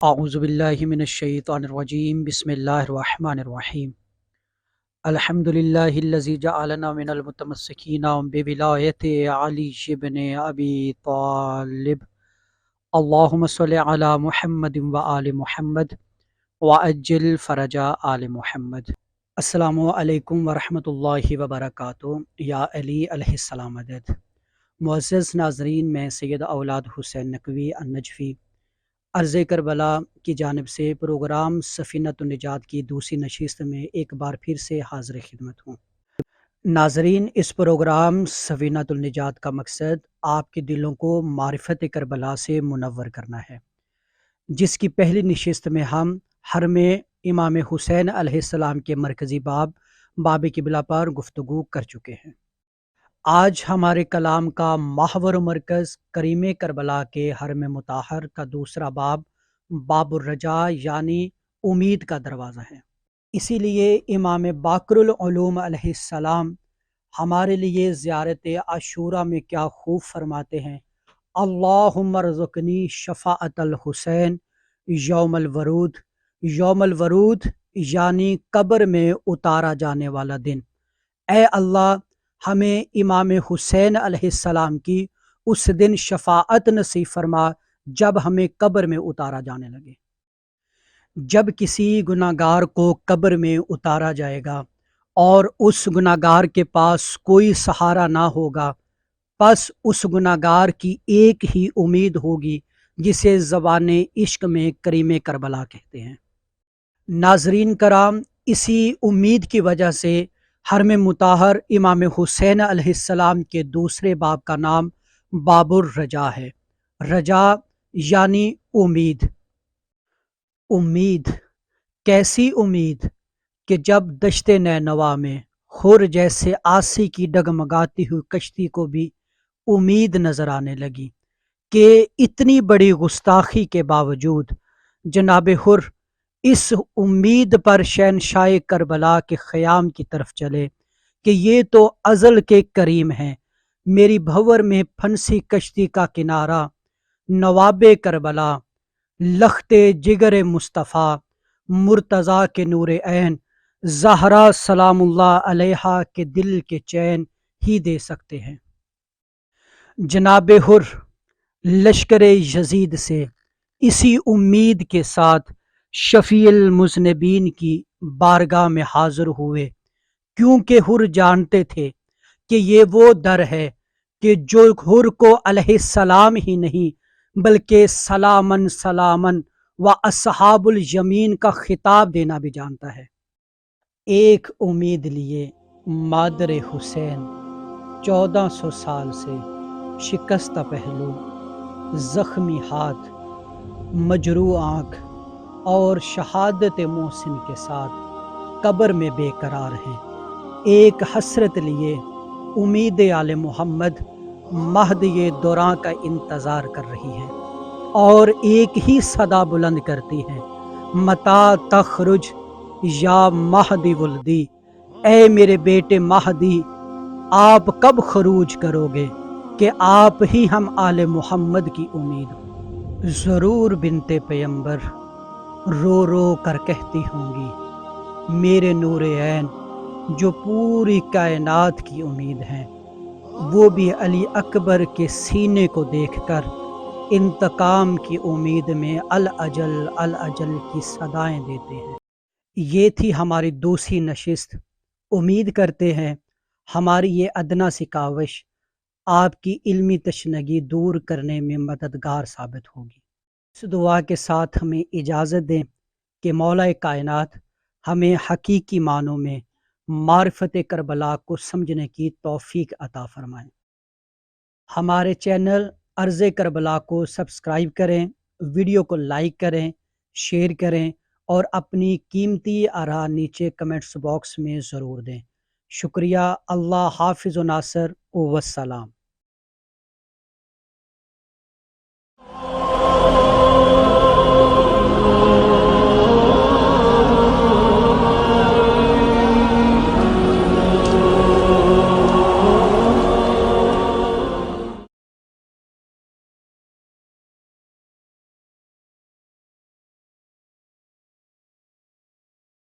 اعوذ باللہ من الشیطان الرجیم بسم اللہ الرحمن الرحیم الحمد للہ الذی جعلنا من المتمسکین بولایت علی بن ابی طالب اللہم صلی علی محمد وآل محمد وعجل فرج آل محمد۔ السلام علیکم ورحمۃ اللہ وبرکاتہ۔ یا علی علیہ السلام مدد۔ معزز ناظرین، میں سید اولاد حسین نقوی النجفی عرض کربلا کی جانب سے پروگرام سفینۃ النجات کی دوسری نشست میں ایک بار پھر سے حاضر خدمت ہوں۔ ناظرین، اس پروگرام سفینۃ النجات کا مقصد آپ کے دلوں کو معرفت کربلا سے منور کرنا ہے، جس کی پہلی نشست میں ہم حرم امام حسین علیہ السلام کے مرکزی باب قبلہ پر گفتگو کر چکے ہیں۔ آج ہمارے کلام کا محور و مرکز کریم کربلا کے حرم مطہر کا دوسرا باب الرجا یعنی امید کا دروازہ ہے۔ اسی لیے امام باقر العلوم علیہ السلام ہمارے لیے زیارت عاشوراء میں کیا خوب فرماتے ہیں: اللہم ارزقنی شفاعت الحسین یوم الورود۔ یوم الورود یعنی قبر میں اتارا جانے والا دن۔ اے اللہ، ہمیں امام حسین علیہ السلام کی اس دن شفاعت نصیب فرما جب ہمیں قبر میں اتارا جانے لگے۔ جب کسی گناہ گار کو قبر میں اتارا جائے گا اور اس گناہ گار کے پاس کوئی سہارا نہ ہوگا، پس اس گناہ گار کی ایک ہی امید ہوگی، جسے زبان عشق میں کریم کربلا کہتے ہیں۔ ناظرین کرام، اسی امید کی وجہ سے حرم مطہر امام حسین علیہ السلام کے دوسرے باب کا نام باب الرجا ہے۔ رجا یعنی امید۔ امید کیسی امید کہ جب دشت نینوا میں خور جیسے آسی کی ڈگمگاتی ہوئی کشتی کو بھی امید نظر آنے لگی کہ اتنی بڑی گستاخی کے باوجود جناب حر اس امید پر شہنشاہ کربلا کے خیام کی طرف چلے کہ یہ تو ازل کے کریم ہیں، میری بھور میں پھنسی کشتی کا کنارہ، نواب کربلا، لخت جگر مصطفیٰ، مرتضیٰ کے نور عین، زہرا سلام اللہ علیہا کے دل کے چین ہی دے سکتے ہیں۔ جناب حر لشکر یزید سے اسی امید کے ساتھ شفیع المذنبین کی بارگاہ میں حاضر ہوئے، کیونکہ حر جانتے تھے کہ یہ وہ در ہے کہ جو حر کو علیہ السلام ہی نہیں بلکہ سلامن سلامن و اصحاب الیمین کا خطاب دینا بھی جانتا ہے۔ ایک امید لیے مادر حسین 1400 سال سے شکستہ پہلو، زخمی ہاتھ، مجروح آنکھ اور شہادت محسن کے ساتھ قبر میں بے قرار ہیں۔ ایک حسرت لیے امید آل محمد مہدی دوراں کا انتظار کر رہی ہے اور ایک ہی صدا بلند کرتی ہے: متا تخرج یا مہدی ولدی، اے میرے بیٹے مہدی، آپ کب خروج کرو گے کہ آپ ہی ہم آل محمد کی امید ہو۔ ضرور بنت پیمبر رو رو کر کہتی ہوں گی: میرے نور عین جو پوری کائنات کی امید ہیں، وہ بھی علی اکبر کے سینے کو دیکھ کر انتقام کی امید میں الاجل الاجل کی صدائیں دیتے ہیں۔ یہ تھی ہماری دوسری نشست۔ امید کرتے ہیں ہماری یہ ادنا سی کاوش آپ کی علمی تشنگی دور کرنے میں مددگار ثابت ہوگی۔ اس دعا کے ساتھ ہمیں اجازت دیں کہ مولا کائنات ہمیں حقیقی معنوں میں معرفت کربلا کو سمجھنے کی توفیق عطا فرمائیں۔ ہمارے چینل عرض کربلا کو سبسکرائب کریں، ویڈیو کو لائک کریں، شیئر کریں اور اپنی قیمتی آراء نیچے کمنٹس باکس میں ضرور دیں۔ شکریہ۔ اللہ حافظ و ناصر، والسلام۔